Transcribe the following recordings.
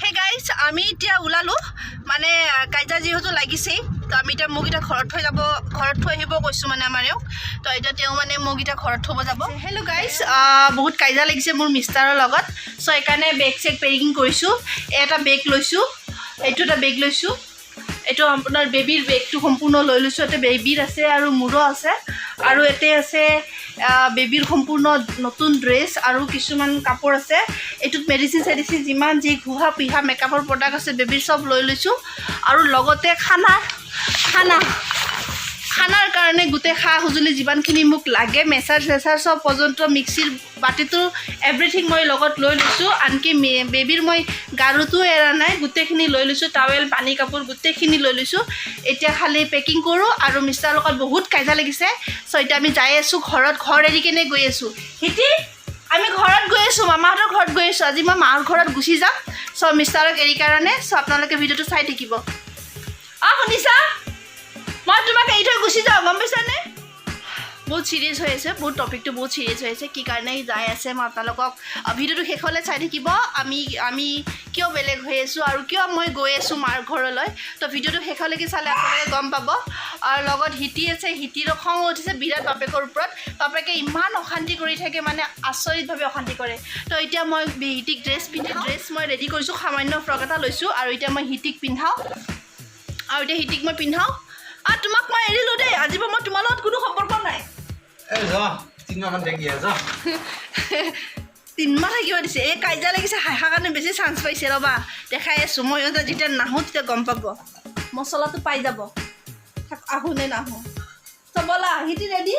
Hey guys, আমি এতিয়া ওলালো মানে কাইজা যেহেতু লাগিছে তো আমি এতিয়া মুগিটা ঘৰত থৈ আহিব কৈছো মানে আমাৰেও তো এটা তেও মানে মুগিটা ঘৰত থব যাব হেল্ল' গাইজ বহুত কাইজা লাগিছে মোৰ মিষ্টাৰৰ লগত সো একাৰণে বেগ চেক পেকিং কৰিছো এটা বেগ লৈছো এইটো এটা বেগ লৈছো এইটো আপোনাৰ বেবিৰ বেগটো সম্পূৰ্ণ লৈ লৈছো এতে বেবিৰ আছে আৰু মুৰো আছে আৰু এতে আছে বেবিৰ সম্পূৰ্ণ নতুন ড্ৰেছ আৰু কিছুমান কাপোৰ আছে এটুত মেডিসিন যিমান যি ঘুহা পিহা মেকআপৰ প্ৰডাক্ট আছে বেবিৰ সব লৈ লৈছো আৰু লগতে খানাৰ কাৰণে গুতে খা হুজুলি যিমানখিনি মোক লাগে মেছাৰ সব পৰ্যন্ত মিক্সিৰ বাটিটো এভৰিথিং মই লগত লৈ লৈছো আনকি বেবিৰ মই গাৰুটো এৰা নাই গুতেখিনি লৈ লৈছো টাৱেল পানী কাপোৰ গুতেখিনি লৈ লৈছো এতিয়া খালি পেকিং কৰো আৰু মিষ্টাৰ লগত বহুত কাইজা লাগিছে সো এতিয়া আমি যাই আছো ঘৰ এৰি কেনে গৈ আছো হিতি আমি ঘৰত গৈ আছো মামাহঁতৰ ঘৰত গৈ আছো আজি মই মাৰ ঘৰত গুচি যাম সো মিষ্টাৰক এৰি কাৰণে সো আপোনালোকে ভিডিওটো চাই থাকিব শুনিছা মই তোমাক এই থৈ গুচি যাওঁ গম পাইছানে বহুত সিৰিয়াছ হৈ আছে বহুত টপিকটো বহুত সিৰিয়াছ হৈ আছে কি কাৰণে যাই আছে মই আপোনালোকক ভিডিওটো শেষলৈ চাই থাকিব আমি কিয় বেলেগ হৈ আছো আৰু কিয় মই গৈ আছো মাৰ ঘৰলৈ তো ভিডিওটো শেষলৈকে চালে আপোনালোকে গম পাব আৰু লগত হিতি আছে হিতিৰ খং উঠিছে বিৰাট বাপেকৰ ওপৰত বাপেকে ইমান অশান্তি কৰি থাকে মানে আচৰিতভাৱে অশান্তি কৰে তো এতিয়া মই হিতিক ড্ৰেছ মই ৰেডি কৰিছোঁ সামান্য ফ্ৰক এটা লৈছোঁ আৰু এতিয়া মই হিতিক পিন্ধাওঁ আৰু এতিয়া হিতিক মই পিন্ধাওঁ তোমাক মই এৰিলো দেই আজিৰ পৰা মই তোমাৰ লগত কোনো সম্পৰ্ক নাই তিনমাহ থাকিব দিছে এই কাইজা লাগিছে হাঁহা কাৰণে বেছি চান্স পাইছে ৰ'বা দেখাই আছোঁ মই যেতিয়া নাহোঁ তেতিয়া গম পাব মছলাটো পাই যাব আহোঁ নে নাহোঁ ব'লা হিতি ৰেডি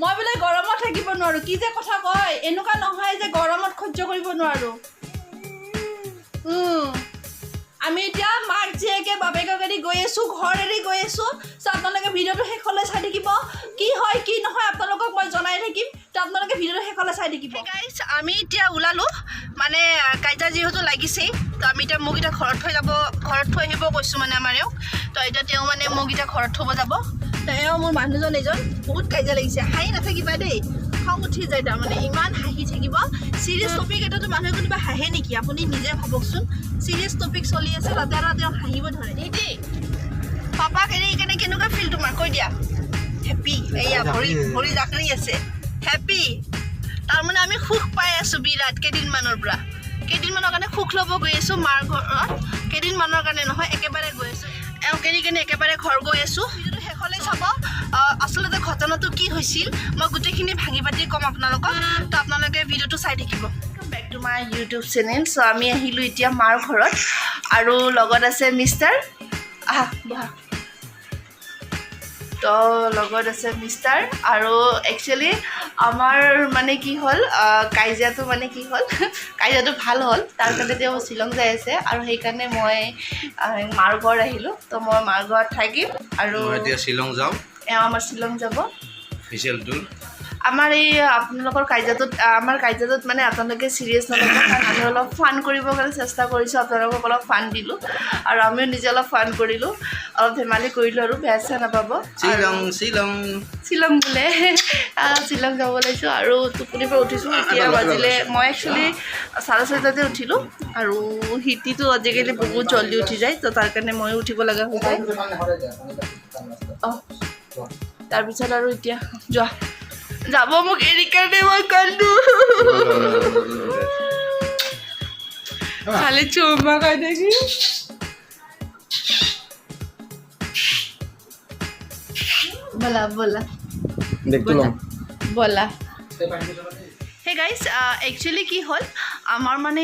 মই বোলে গৰমত থাকিব নোৱাৰোঁ কি যে কথা কয় এনেকুৱা নহয় যে গৰমত সহ্য কৰিব নোৱাৰোঁ আমি এতিয়া মাক জীয়েকে বাপেকক এৰি গৈ আছোঁ ঘৰ এৰি গৈ আছোঁ চ' আপোনালোকে ভিডিঅ'টো শেষলৈ চাই থাকিব কি হয় কি নহয় আপোনালোকক মই জনাই থাকিম তো আপোনালোকে ভিডিঅ'টো শেষলৈ চাই থাকিব গাইজ আমি এতিয়া ওলালোঁ মানে কাইজা যিহেতু লাগিছেই তো আমি এতিয়া মুগিটা ঘৰত থৈ আহিব কৈছোঁ মানে আমাৰেও তো এতিয়া তেওঁ মানে মুগিটা ঘৰত থ'ব যাব তো এওঁ মোৰ মানুহজন এজন বহুত কাইজা লাগিছে হাঁহি নাথাকিবা দেই খং উঠি যায় তাৰমানে ইমান হাঁহি থাকিব চিৰিয়াছ টপিক এটাতো মানুহে কোনোবা হাঁহে নেকি আপুনি নিজে ভাবকচোন চিৰিয়াছ টপিক চলি আছে তাতে আৰু তেওঁ হাঁহিব ধৰে দেই পাপাক এৰি কেনে কেনেকুৱা ফিল তোমাৰ কৈ দিয়া হেপী এয়া ভৰি জাকৰি আছে হেপী তাৰমানে আমি সুখ পাই আছোঁ বিৰাট কেইদিনমানৰ কাৰণে সুখ ল'ব গৈ আছোঁ মাৰ ঘৰত কেইদিনমানৰ কাৰণে নহয় একেবাৰে গৈ আছোঁ এওঁ এৰি কেনে একেবাৰে ঘৰ গৈ আছোঁ ভিডিঅ'টো শেষলৈ চাব আচলতে ঘটনাটো কি হৈছিল মই গোটেইখিনি ভাঙি পাতি ক'ম আপোনালোকক তো আপোনালোকে ভিডিঅ'টো চাই থাকিব back to my YouTube channel চ' আমি আহিলোঁ এতিয়া মাৰ ঘৰত আৰু লগত আছে মিষ্টাৰ বহা তো লগত আছে মিষ্টাৰ আৰু একচুৱেলি আমাৰ মানে কি হ'ল কাইজাটো ভাল হ'ল তাৰ কাৰণে তেওঁ শ্বিলং যাই আছে আৰু সেইকাৰণে মই মাৰ ঘৰত আহিলোঁ তো মই মাৰ ঘৰত থাকিম আৰু এতিয়া শ্বিলং যাওঁ এওঁ আমাৰ শ্বিলং যাব অফিচিয়েল টুৰ আমাৰ এই আপোনালোকৰ কাইজাটোত মানে আপোনালোকে চিৰিয়াছ নল'ব কাৰণ আমি অলপ ফান কৰিবৰ কাৰণে চেষ্টা কৰিছোঁ আপোনালোকক অলপ ফান দিলোঁ আৰু আমিও নিজে অলপ ফান কৰিলোঁ অলপ ধেমালি কৰিলোঁ আৰু বেয়া চেয়া নাপাব শ্বিলং বোলে শ্বিলং যাব লাগিছোঁ আৰু টোপনিৰ পৰা উঠিছোঁ এতিয়া বাজিলে মই একচুৱেলি 6:30 উঠিলোঁ আৰু হিতিটো আজিকালি বহুত জল্দি উঠি যায় তো তাৰ কাৰণে ময়ো উঠিব লগা হৈ যায় তাৰপিছত আৰু এতিয়া যোৱা যাব মোক এৰি কাৰণে মই কান্দো খালি চুমা খাই দেখি বলা হে গাইজ একচুৱেলি কি হ'ল আমাৰ মানে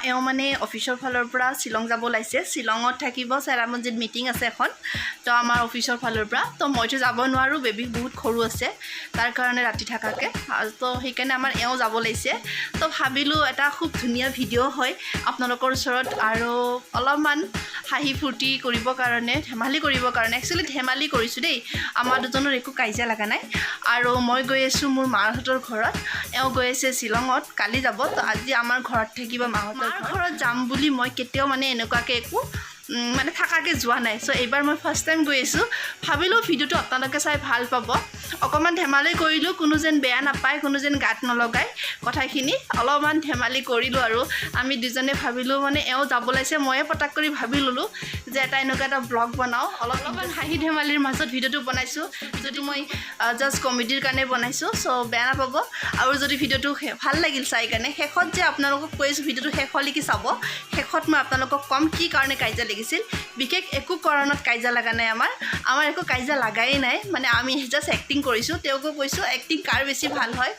এওঁ মানে অফিচৰ ফালৰ পৰা শ্বিলং যাব ওলাইছে শ্বিলঙত থাকিব চেৰাপুঞ্জীত মিটিং আছে এখন তো আমাৰ অফিচৰ ফালৰ পৰা তো মইতো যাব নোৱাৰোঁ বেবী বহুত সৰু আছে তাৰ কাৰণে ৰাতি থাকাকৈ তো সেইকাৰণে আমাৰ এওঁ যাব লাগিছে তো ভাবিলোঁ এটা খুব ধুনীয়া ভিডিঅ' হয় আপোনালোকৰ ওচৰত আৰু অলপমান হাঁহি ফূৰ্তি কৰিবৰ কাৰণে ধেমালি কৰিবৰ কাৰণে একচুৱেলি ধেমালি কৰিছোঁ দেই আমাৰ দুজনৰ একো কাজিয়া লগা নাই আৰু মই গৈ আছোঁ মোৰ মাহঁতৰ ঘৰত এওঁ গৈ আছে শ্বিলঙত কালি যাব তো আজি আমাৰ ঘৰত থাকিব মাহঁতৰ ঘৰত যাম বুলি মই কেতিয়াও মানে এনেকুৱাকৈ একো মানে থাকাকৈ যোৱা নাই চ' এইবাৰ মই ফাৰ্ষ্ট টাইম গৈ আছোঁ ভাবিলোঁ ভিডিঅ'টো আপোনালোকে চাই ভাল পাব অকণমান ধেমালি কৰিলোঁ কোনো যেন বেয়া নাপায় কোনো যেন গাত নলগায় কথাখিনি অলপমান ধেমালি কৰিলোঁ আৰু আমি দুজনে ভাবিলোঁ মানে এওঁ যাব লাগিছে ময়ে পটাক কৰি ভাবি ল'লোঁ যে এনেকুৱা এটা ব্লগ বনাওঁ অলপমান হাঁহি ধেমালিৰ মাজত ভিডিঅ'টো বনাইছোঁ যদি মই জাষ্ট কমেডিৰ কাৰণে বনাইছোঁ চ' বেয়া নাপাব আৰু যদি ভিডিঅ'টো ভাল লাগিল চাই কাৰণে শেষত যে আপোনালোকক কৈ আছোঁ ভিডিঅ'টো শেষলৈকে চাব শেষত মই আপোনালোকক ক'ম কি কাৰণে কাজিয়া লাগিছিল বিশেষ একো কাৰণত কাজিয়া লগা নাই আমাৰ একো কাজিয়া লাগাই নাই মানে আমি জাষ্ট এক্টিং কৰিছোঁ তেওঁকো কৈছোঁ এক্টিং কাৰ বেছি ভাল হয়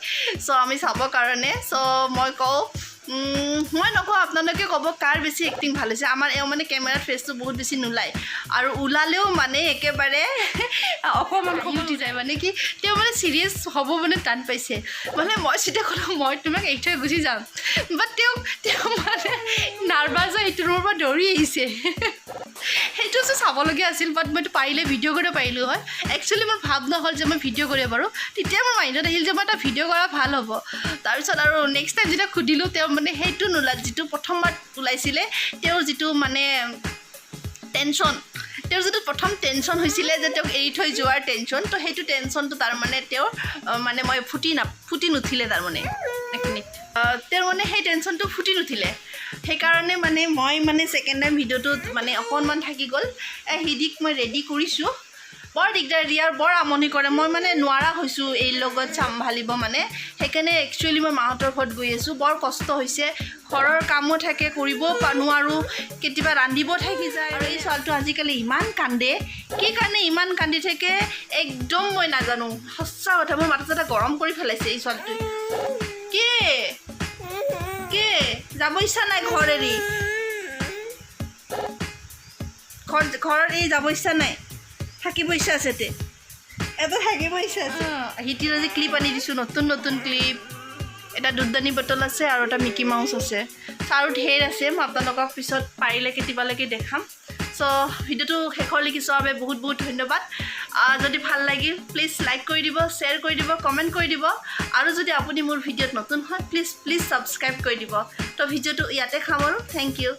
চ' আমি চাবৰ কাৰণে চ' মই কওঁ মই নকওঁ আপোনালোকে ক'ব কাৰ বেছি এক্টিং ভাল হৈছে আমাৰ এওঁ মানে কেমেৰাত ফেচটো বহুত বেছি নোলায় আৰু ওলালেও মানে একেবাৰে অকণমান খং উঠি যায় মানে কি তেওঁ মানে চিৰিয়াছ হ'ব মানে টান পাইছে মানে মই চিধা ক'লোঁ মই তোমাক এৰি থৈ গুচি যাম বাট তেওঁ মানে নাৰ্ভাছ হৈ সেইটো ৰুমৰ পৰা দৌৰি আহিছে সেইটো যে চাবলগীয়া আছিল বাট মইতো পাৰিলে ভিডিঅ' কৰিব পাৰিলোঁ হয় একচুৱেলি মোৰ ভাৱ নহ'ল যে মই ভিডিঅ' কৰিব পাৰোঁ তেতিয়া মোৰ মাইণ্ডত আহিল যে মই এটা ভিডিঅ' কৰা ভাল হ'ব তাৰপিছত আৰু নেক্সট টাইম যেতিয়া সুধিলোঁ তেওঁ মানে সেইটো নোলাল যিটো প্ৰথমবাৰ ওলাইছিলে তেওঁৰ যিটো মানে টেনশ্যন তেওঁৰ যিটো প্ৰথম টেনশ্যন হৈছিলে যে তেওঁক এৰি থৈ যোৱাৰ টেনশ্যন তো সেইটো টেনশ্যনটো তাৰমানে তেওঁৰ মানে মই ফুটি নুঠিলে তাৰমানে এইখিনিত তেওঁৰ মানে সেই টেনশ্যনটো ফুটি নুঠিলে সেইকাৰণে মানে মই মানে ছেকেণ্ড টাইম ভিডিঅ'টোত মানে অকণমান থাকি গ'ল সিদিক মই ৰেডি কৰিছোঁ বৰ দিগদাৰ দিয়াৰ বৰ আমনি কৰে মই মানে নোৱাৰা হৈছোঁ এই লগত চম্ভালিব মানে সেইকাৰণে একচুৱেলি মই মাহঁতৰ ঘৰত গৈ আছোঁ বৰ কষ্ট হৈছে ঘৰৰ কামো থাকে কৰিব নোৱাৰোঁ কেতিয়াবা ৰান্ধিব থাকি যায় আৰু এই ছোৱালীটো আজিকালি ইমান কান্দে কি কাৰণে ইমান কান্দি থাকে একদম মই নাজানো সঁচা কথা মোৰ মাথা চাথা গৰম কৰি পেলাইছে এই ছোৱালীটোৱে কি যাব ইচ্ছা নাই ঘৰ এৰি ঘৰত এৰি যাব ইচ্ছা নাই থাকিব ইচ্ছা আছে এটা থাকিব ইচ্ছা আছে হিটিৰ আজি ক্লিপ আনি দিছোঁ নতুন ক্লিপ এটা দুধদানী বটল আছে আৰু এটা মিকি মাউচ আছে আৰু ঢেৰ আছে মই আপোনালোকক পিছত পাৰিলে কেতিয়াবালৈকে দেখাম চ' ভিডিঅ'টো শেষলৈকে চোৱাৰ বাবে বহুত বহুত ধন্যবাদ যদি ভাল লাগিল প্লিজ লাইক কৰি দিব শ্বেয়াৰ কৰি দিব কমেণ্ট কৰি দিব আৰু যদি আপুনি মোৰ ভিডিঅ'ত নতুন হয় প্লিজ ছাবস্ক্ৰাইব কৰি দিব তো ভিডিঅ'টো ইয়াতে খাম আৰু থেংক ইউ